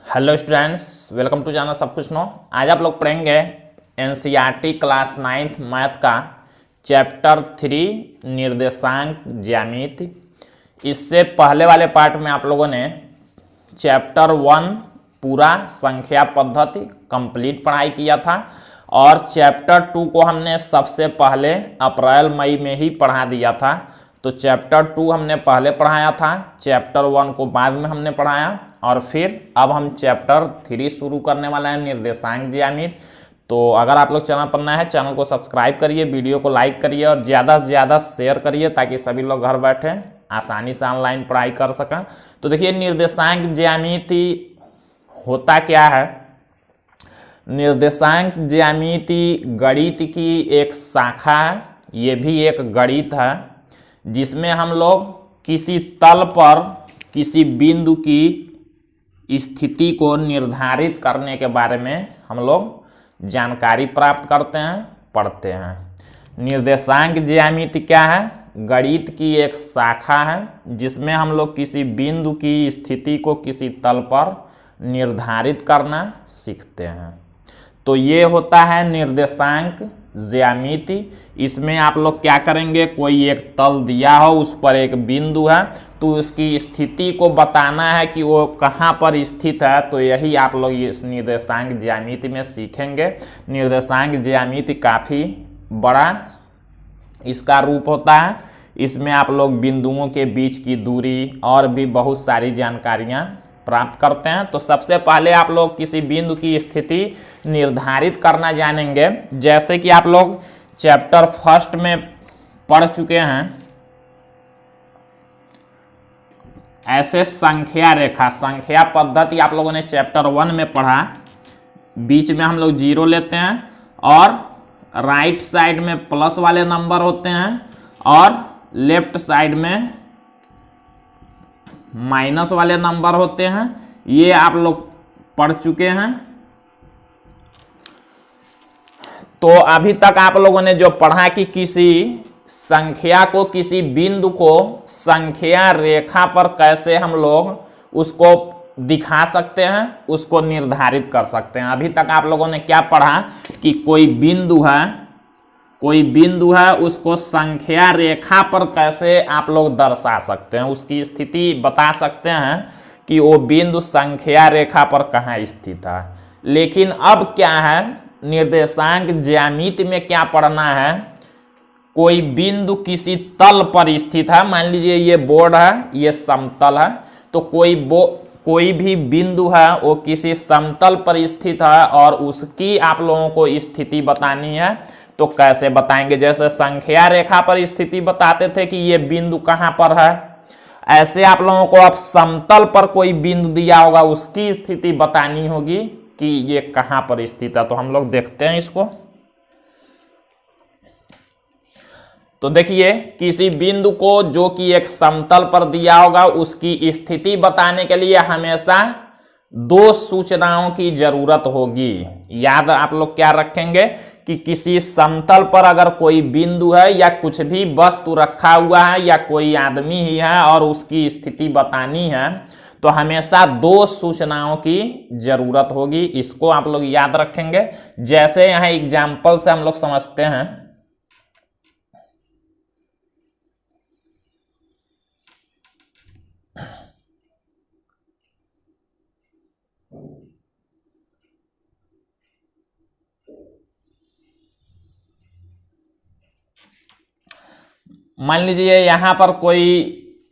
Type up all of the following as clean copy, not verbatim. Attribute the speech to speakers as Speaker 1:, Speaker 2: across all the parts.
Speaker 1: Hello students, welcome to channel सब कुछ नो। आज आप लोग पढ़ेंगे एनसीईआरटी क्लास 9th मैथ का चैप्टर 3 निर्देशांक ज्यामिति। इससे पहले वाले पार्ट में आप लोगों ने चैप्टर 1 पूरा संख्या पद्धति कंप्लीट पढ़ाई किया था और चैप्टर 2 को हमने सबसे पहले अप्रैल मई में ही पढ़ा दिया था। तो चैप्टर 2 हमने पहले पढ़ाया था, चैप्टर 1 को बाद में हमने पढ़ाया और फिर अब हम चैप्टर 3 शुरू करने वाला है निर्देशांक ज्यामिति। तो अगर आप लोग चैनल पर नए हैं, चैनल को सब्सक्राइब करिए, वीडियो को लाइक करिए और ज़्यादा से ज़्यादा शेयर करिए ताकि सभी लोग घर बैठे आसानी से ऑनलाइन पढ़ाई कर सकें। तो देखिए, निर्देशांक ज्यामिति होता क्या है। निर्देशांक ज्यामिति गणित की एक शाखा है, ये भी एक गणित है जिसमें हम लोग किसी तल पर किसी बिंदु की स्थिति को निर्धारित करने के बारे में हम लोग जानकारी प्राप्त करते हैं, पढ़ते हैं। निर्देशांक ज्यामिति क्या है? गणित की एक शाखा है जिसमें हम लोग किसी बिंदु की स्थिति को किसी तल पर निर्धारित करना सीखते हैं। तो ये होता है निर्देशांक ज्यामिति। इसमें आप लोग क्या करेंगे, कोई एक तल दिया हो, उस पर एक बिंदु है, तो उसकी स्थिति को बताना है कि वो कहाँ पर स्थित है। तो यही आप लोग इस निर्देशांक ज्यामिति में सीखेंगे। निर्देशांक ज्यामिति काफ़ी बड़ा इसका रूप होता है। इसमें आप लोग बिंदुओं के बीच की दूरी और भी बहुत सारी जानकारियाँ प्राप्त करते हैं। तो सबसे पहले आप लोग किसी बिंदु की स्थिति निर्धारित करना जानेंगे। जैसे कि आप लोग चैप्टर 1 में पढ़ चुके हैं, ऐसे संख्या रेखा संख्या पद्धति आप लोगों ने चैप्टर 1 में पढ़ा। बीच में हम लोग 0 लेते हैं और राइट साइड में प्लस वाले नंबर होते हैं और लेफ्ट साइड में माइनस वाले नंबर होते हैं। ये आप लोग पढ़ चुके हैं। तो अभी तक आप लोगों ने जो पढ़ा कि किसी संख्या को, किसी बिंदु को संख्या रेखा पर कैसे हम लोग उसको दिखा सकते हैं, उसको निर्धारित कर सकते हैं। अभी तक आप लोगों ने क्या पढ़ा कि कोई बिंदु है, उसको संख्या रेखा पर कैसे आप लोग दर्शा सकते हैं, उसकी स्थिति बता सकते हैं कि वो बिंदु संख्या रेखा पर कहाँ स्थित है। लेकिन अब क्या है, निर्देशांक ज्यामिति में क्या पढ़ना है, कोई बिंदु किसी तल पर स्थित है। मान लीजिए ये बोर्ड है, ये समतल है, तो कोई भी बिंदु है वो किसी समतल पर स्थित है और उसकी आप लोगों को स्थिति बतानी है। तो कैसे बताएंगे? जैसे संख्या रेखा पर स्थिति बताते थे कि ये बिंदु कहाँ पर है, ऐसे आप लोगों को अब समतल पर कोई बिंदु दिया होगा, उसकी स्थिति बतानी होगी कि ये कहाँ पर स्थित है। तो हम लोग देखते हैं इसको। तो देखिए, किसी बिंदु को जो कि एक समतल पर दिया होगा, उसकी स्थिति बताने के लिए हमेशा 2 सूचनाओं की जरूरत होगी। याद आप लोग क्या रखेंगे कि किसी समतल पर अगर कोई बिंदु है या कुछ भी वस्तु रखा हुआ है या कोई आदमी ही है और उसकी स्थिति बतानी है, तो हमेशा 2 सूचनाओं की जरूरत होगी। इसको आप लोग याद रखेंगे। जैसे यहाँ एग्जाम्पल से हम लोग समझते हैं। मान लीजिए यहाँ पर कोई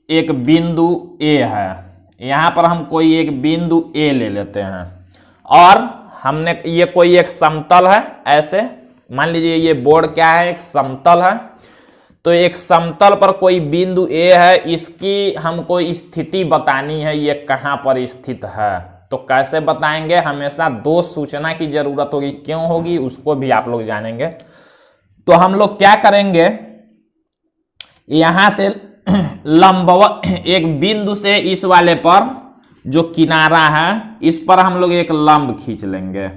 Speaker 1: एक बिंदु ए है, यहाँ पर हम कोई एक बिंदु ए ले लेते हैं और हमने ये कोई एक समतल है। ऐसे मान लीजिए ये बोर्ड क्या है, एक समतल है। तो एक समतल पर कोई बिंदु ए है, इसकी हमको स्थिति बतानी है, ये कहाँ पर स्थित है। तो कैसे बताएंगे? हमेशा 2 सूचना की जरूरत होगी। क्यों होगी उसको भी आप लोग जानेंगे। तो हम लोग क्या करेंगे, यहां से लंबवत एक बिंदु से इस वाले पर जो किनारा है, इस पर हम लोग एक लंब खींच लेंगे।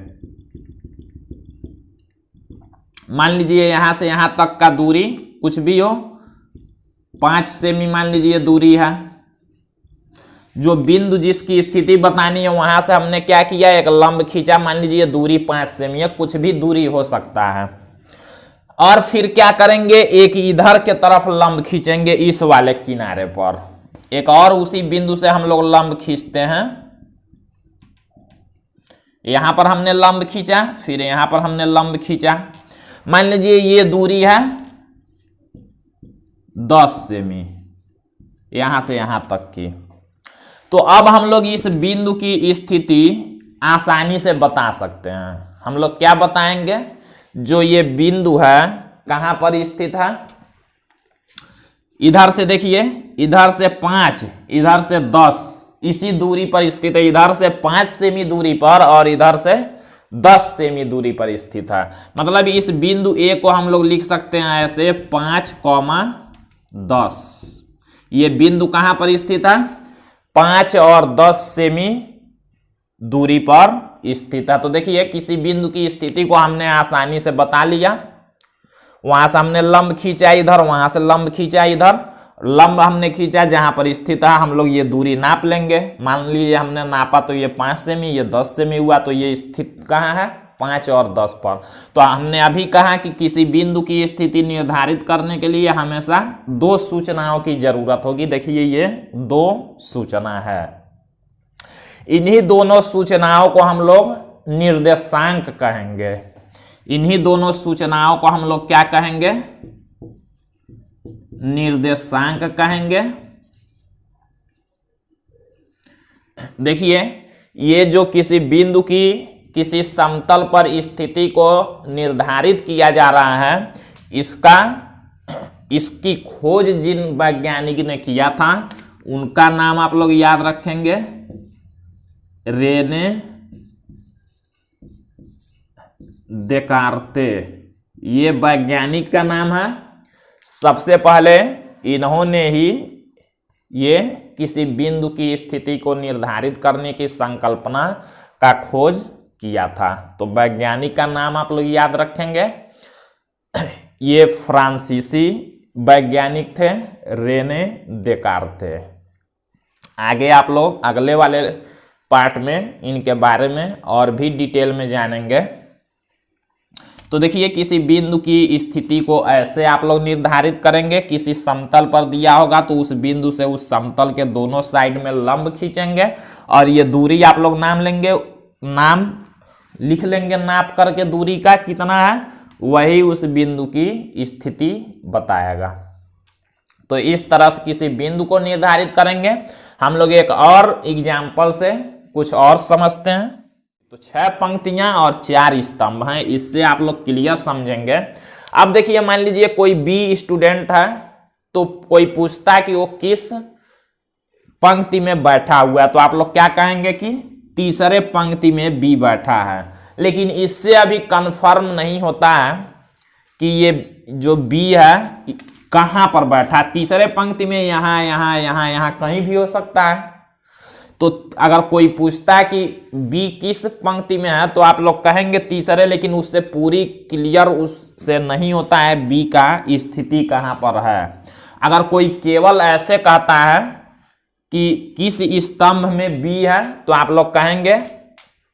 Speaker 1: मान लीजिए यहां से यहां तक का दूरी कुछ भी हो, 5 सेमी मान लीजिए दूरी है। जो बिंदु जिसकी स्थिति बतानी है वहां से हमने क्या किया, एक लंब खींचा। मान लीजिए दूरी 5 सेमी है, कुछ भी दूरी हो सकता है। और फिर क्या करेंगे, एक इधर के तरफ लंब खींचेंगे इस वाले किनारे पर। एक और उसी बिंदु से हम लोग लंब खींचते हैं। यहां पर हमने लंब खींचा, फिर यहां पर हमने लंब खींचा। मान लीजिए ये दूरी है 10 सेमी यहां से यहां तक की। तो अब हम लोग इस बिंदु की स्थिति आसानी से बता सकते हैं। हम लोग क्या बताएंगे, जो ये बिंदु है कहां पर स्थित है, इधर से देखिए, इधर से 5, इधर से 10, इसी दूरी पर स्थित है। इधर से 5 सेमी दूरी पर और इधर से 10 सेमी दूरी पर स्थित है। मतलब इस बिंदु ए को हम लोग लिख सकते हैं ऐसे 5,10। ये बिंदु कहां पर स्थित है, 5 और 10 सेमी दूरी पर स्थित है। तो देखिए किसी बिंदु की स्थिति को हमने आसानी से बता लिया। वहां से हमने लंब खींचा इधर, वहां से लंब खींचा इधर। लंब हमने खींचा जहां पर स्थित है, हम लोग ये दूरी नाप लेंगे। मान लीजिए हमने नापा तो ये 5 सेमी, ये 10 सेमी हुआ, तो ये स्थित कहाँ है, 5 और 10 पर। तो हमने अभी कहा कि किसी बिंदु की स्थिति निर्धारित करने के लिए हमेशा 2 सूचनाओं की जरूरत होगी। देखिए ये 2 सूचना है। इन्हीं दोनों सूचनाओं को हम लोग निर्देशांक कहेंगे। इन्हीं दोनों सूचनाओं को हम लोग क्या कहेंगे, निर्देशांक कहेंगे। देखिए ये जो किसी बिंदु की किसी समतल पर स्थिति को निर्धारित किया जा रहा है, इसकी खोज जिन वैज्ञानिक ने किया था उनका नाम आप लोग याद रखेंगे, रेने देकार्ते। ये वैज्ञानिक का नाम है। सबसे पहले इन्होंने ही ये किसी बिंदु की स्थिति को निर्धारित करने की संकल्पना का खोज किया था। तो वैज्ञानिक का नाम आप लोग याद रखेंगे। ये फ्रांसीसी वैज्ञानिक थे, रेने देकार्ते। आगे आप लोग अगले वाले पार्ट में इनके बारे में और भी डिटेल में जानेंगे। तो देखिए किसी बिंदु की स्थिति को ऐसे आप लोग निर्धारित करेंगे। किसी समतल पर दिया होगा तो उस बिंदु से उस समतल के दोनों साइड में लंब खींचेंगे और ये दूरी आप लोग नाम लेंगे, नाम लिख लेंगे नाप करके दूरी का कितना है, वही उस बिंदु की स्थिति बताएगा। तो इस तरह से किसी बिंदु को निर्धारित करेंगे। हम लोग एक और एग्जाम्पल से कुछ और समझते हैं। तो 6 पंक्तियां और 4 स्तंभ हैं, इससे आप लोग क्लियर समझेंगे। अब देखिए मान लीजिए कोई बी स्टूडेंट है, तो कोई पूछता है कि वो किस पंक्ति में बैठा हुआ है, तो आप लोग क्या कहेंगे कि तीसरे पंक्ति में बी बैठा है। लेकिन इससे अभी कंफर्म नहीं होता है कि ये जो बी है कहां पर बैठा है। तीसरे पंक्ति में यहाँ यहाँ यहाँ यहाँ कहीं भी हो सकता है। तो अगर कोई पूछता है कि बी किस पंक्ति में है, तो आप लोग कहेंगे तीसरे, लेकिन उससे पूरी क्लियर उससे नहीं होता है बी का स्थिति कहां पर है। अगर कोई केवल ऐसे कहता है कि किस स्तंभ में बी है, तो आप लोग कहेंगे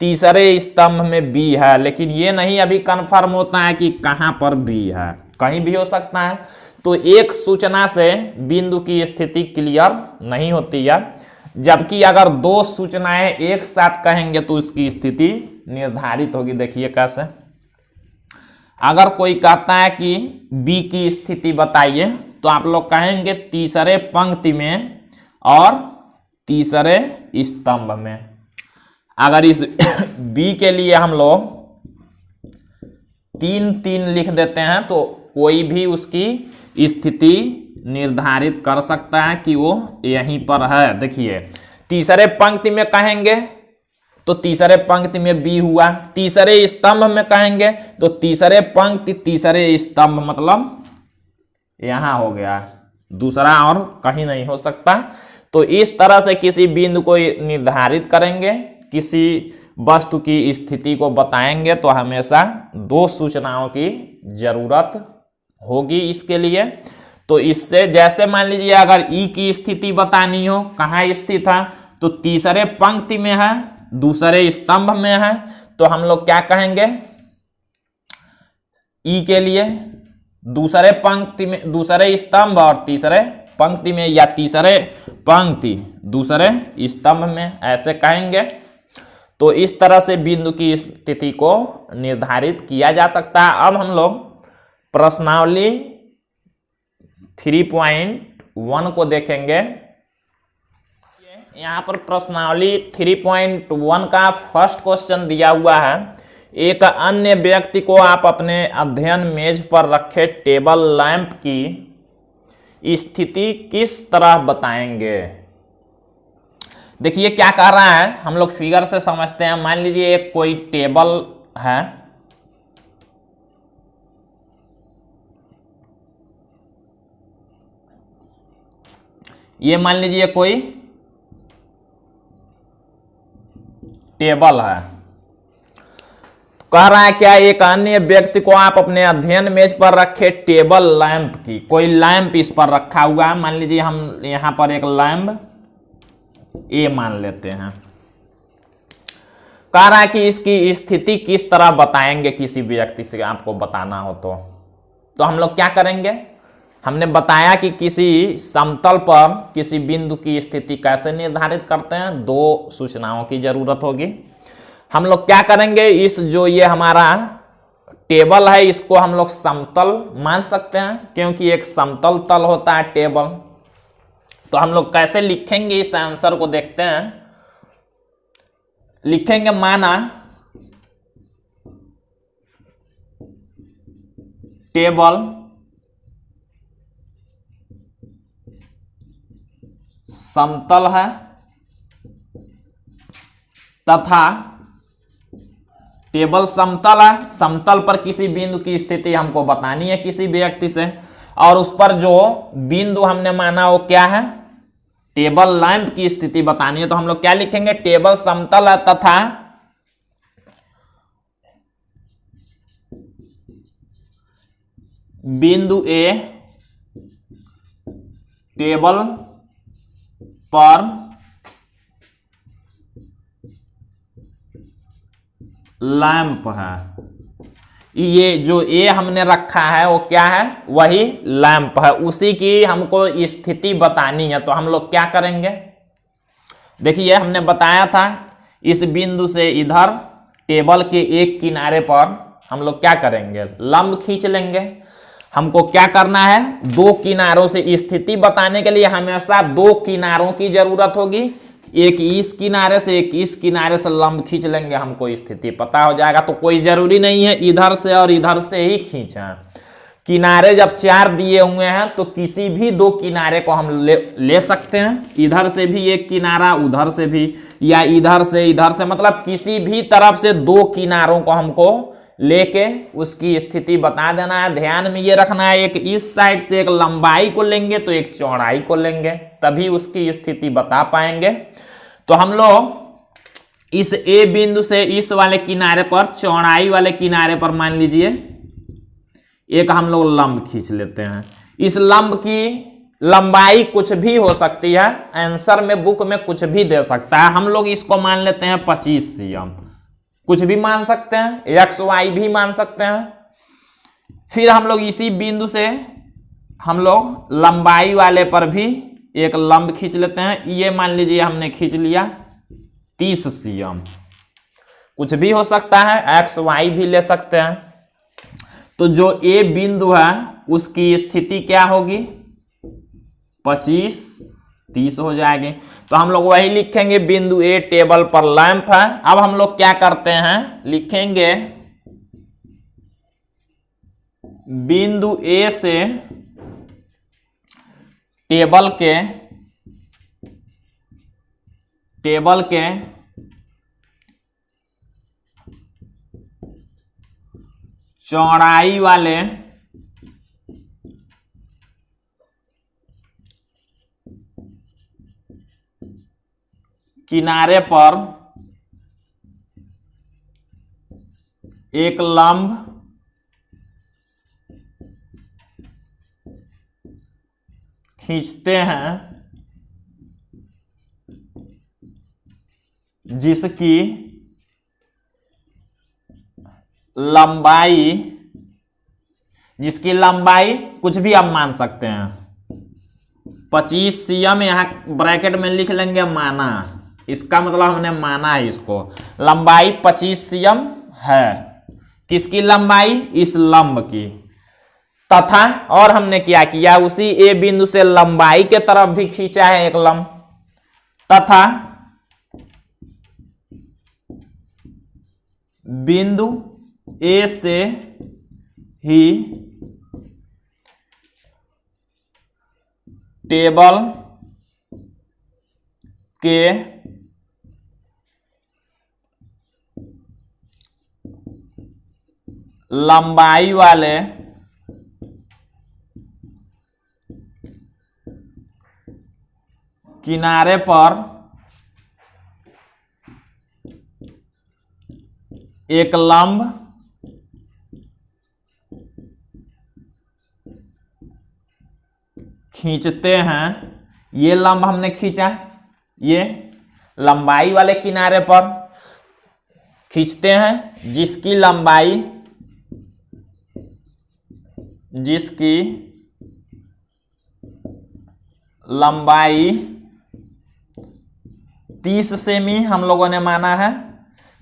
Speaker 1: तीसरे स्तंभ में बी है, लेकिन ये नहीं अभी कंफर्म होता है कि कहां पर बी है, कहीं भी हो सकता है। तो एक सूचना से बिंदु की स्थिति क्लियर नहीं होती है, जबकि अगर 2 सूचनाएं एक साथ कहेंगे तो उसकी स्थिति निर्धारित होगी। देखिए कैसे, अगर कोई कहता है कि बी की स्थिति बताइए, तो आप लोग कहेंगे तीसरे पंक्ति में और तीसरे स्तंभ में। अगर इस बी के लिए हम लोग 3-3 लिख देते हैं, तो कोई भी उसकी स्थिति निर्धारित कर सकता है कि वो यहीं पर है। देखिए तीसरे पंक्ति में कहेंगे तो तीसरे पंक्ति में बी हुआ, तीसरे स्तंभ में कहेंगे तो तीसरे पंक्ति तीसरे स्तंभ, मतलब यहां हो गया, दूसरा और कहीं नहीं हो सकता। तो इस तरह से किसी बिंदु को निर्धारित करेंगे, किसी वस्तु की स्थिति को बताएंगे, तो हमेशा 2 सूचनाओं की जरूरत होगी इसके लिए। तो इससे जैसे मान लीजिए अगर ई की स्थिति बतानी हो, कहाँ स्थित है, तो तीसरे पंक्ति में है, दूसरे स्तंभ में है, तो हम लोग क्या कहेंगे ई के लिए? दूसरे पंक्ति में, दूसरे स्तंभ और तीसरे पंक्ति में, या तीसरे पंक्ति दूसरे स्तंभ में, ऐसे कहेंगे। तो इस तरह से बिंदु की स्थिति को निर्धारित किया जा सकता है। अब हम लोग प्रश्नावली 3.1 को देखेंगे। यहां पर प्रश्नावली 3.1 का फर्स्ट क्वेश्चन दिया हुआ है, एक अन्य व्यक्ति को आप अपने अध्ययन मेज पर रखे टेबल लैंप की स्थिति किस तरह बताएंगे। देखिए क्या कर रहा है, हम लोग फिगर से समझते हैं। मान लीजिए एक कोई टेबल है, ये मान लीजिए कोई टेबल है। कह रहा है क्या, एक अन्य व्यक्ति को आप अपने अध्ययन मेज पर रखे टेबल लैंप की, कोई लैंप इस पर रखा हुआ है। मान लीजिए हम यहां पर एक लैंप ए मान लेते हैं। कह रहा है कि इसकी स्थिति किस तरह बताएंगे, किसी व्यक्ति से आपको बताना हो तो हम लोग क्या करेंगे, हमने बताया कि किसी समतल पर किसी बिंदु की स्थिति कैसे निर्धारित करते हैं। दो सूचनाओं की जरूरत होगी। हम लोग क्या करेंगे, इस जो ये हमारा टेबल है इसको हम लोग समतल मान सकते हैं, क्योंकि एक समतल तल होता है टेबल। तो हम लोग कैसे लिखेंगे इस आंसर को देखते हैं। लिखेंगे माना टेबल समतल है तथा टेबल समतल है, समतल पर किसी बिंदु की स्थिति हमको बतानी है किसी व्यक्ति से, और उस पर जो बिंदु हमने माना वो क्या है, टेबल लैंप की स्थिति बतानी है। तो हम लोग क्या लिखेंगे, टेबल समतल है तथा बिंदु ए टेबल पर लैंप है। ये जो ए हमने रखा है वो क्या है, वही लैंप है, उसी की हमको स्थिति बतानी है। तो हम लोग क्या करेंगे, देखिए हमने बताया था इस बिंदु से इधर टेबल के एक किनारे पर हम लोग क्या करेंगे, लंब खींच लेंगे। हमको क्या करना है, दो किनारों से स्थिति बताने के लिए हमेशा दो किनारों की जरूरत होगी। एक इस किनारे से एक इस किनारे से लंब खींच लेंगे, हमको स्थिति पता हो जाएगा। तो कोई जरूरी नहीं है इधर से और इधर से ही खींचा। किनारे जब चार दिए हुए हैं तो किसी भी दो किनारे को हम ले सकते हैं। इधर से भी एक किनारा, उधर से भी, या इधर से, मतलब किसी भी तरफ से दो किनारों को हमको लेके उसकी स्थिति बता देना है। ध्यान में ये रखना है, एक इस साइड से एक लंबाई को लेंगे तो एक चौड़ाई को लेंगे, तभी उसकी स्थिति बता पाएंगे। तो हम लोग इस ए बिंदु से इस वाले किनारे पर, चौड़ाई वाले किनारे पर मान लीजिए एक हम लोग लंब खींच लेते हैं। इस लंब की लंबाई कुछ भी हो सकती है, आंसर में बुक में कुछ भी दे सकता है। हम लोग इसको मान लेते हैं 25 cm, कुछ भी मान सकते हैं, एक्स वाई भी मान सकते हैं। फिर हम लोग इसी बिंदु से हम लोग लंबाई वाले पर भी एक लंब खींच लेते हैं। ये मान लीजिए हमने खींच लिया 30 cm, कुछ भी हो सकता है, एक्स वाई भी ले सकते हैं। तो जो ए बिंदु है उसकी स्थिति क्या होगी, 25 30 हो जाएगी। तो हम लोग वही लिखेंगे, बिंदु ए टेबल पर लैंप है। अब हम लोग क्या करते हैं, लिखेंगे बिंदु ए से टेबल के चौड़ाई वाले किनारे पर एक लंब खींचते हैं जिसकी लंबाई, कुछ भी आप मान सकते हैं, 25 cm, यहां ब्रैकेट में लिख लेंगे माना, इसका मतलब हमने माना है इसको, लंबाई 25 cm है। किसकी लंबाई? इस लंब की। तथा और हमने क्या किया, उसी ए बिंदु से लंबाई के तरफ भी खींचा है एक लंब, तथा बिंदु ए से ही टेबल के लंबाई वाले किनारे पर एक लंब खींचते हैं। ये लंब हमने खींचा, ये लंबाई वाले किनारे पर खींचते हैं, जिसकी लंबाई 30 सेमी हम लोगों ने माना है,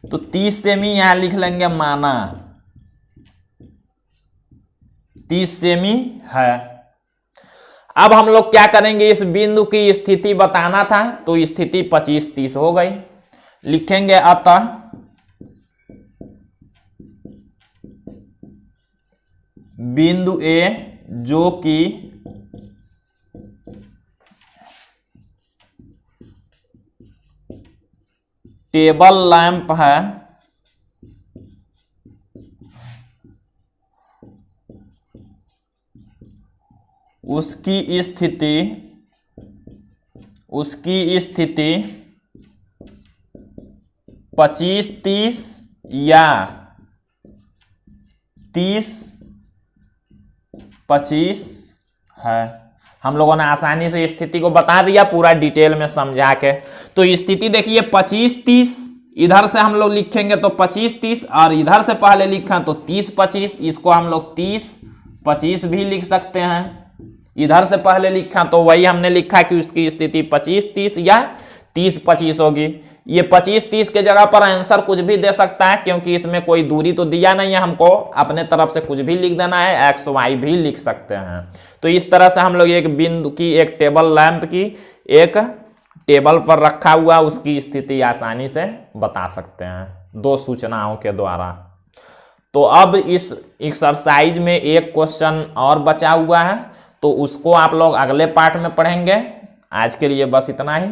Speaker 1: तो 30 सेमी यहां लिख लेंगे माना, 30 सेमी है। अब हम लोग क्या करेंगे, इस बिंदु की स्थिति बताना था, तो स्थिति 25-30 हो गई। लिखेंगे अतः बिंदु ए जो कि टेबल लैंप है, उसकी स्थिति 25-30 या 30-25 है। हम लोगों ने आसानी से स्थिति को बता दिया पूरा डिटेल में समझा के। तो स्थिति देखिए 25-30, इधर से हम लोग लिखेंगे तो 25-30, और इधर से पहले लिखा तो 30-25, इसको हम लोग 30-25 भी लिख सकते हैं। इधर से पहले लिखा तो वही हमने लिखा कि उसकी स्थिति 25-30 या 30-25 होगी। ये 25-30 के जगह पर आंसर कुछ भी दे सकता है, क्योंकि इसमें कोई दूरी तो दिया नहीं है, हमको अपने तरफ से कुछ भी लिख देना है, एक्स वाई भी लिख सकते हैं। तो इस तरह से हम लोग एक बिंदु की, एक टेबल लैंप की, एक टेबल पर रखा हुआ उसकी स्थिति आसानी से बता सकते हैं 2 सूचनाओं के द्वारा। तो अब इस एक्सरसाइज में एक क्वेश्चन और बचा हुआ है, तो उसको आप लोग अगले पार्ट में पढ़ेंगे। आज के लिए बस इतना ही।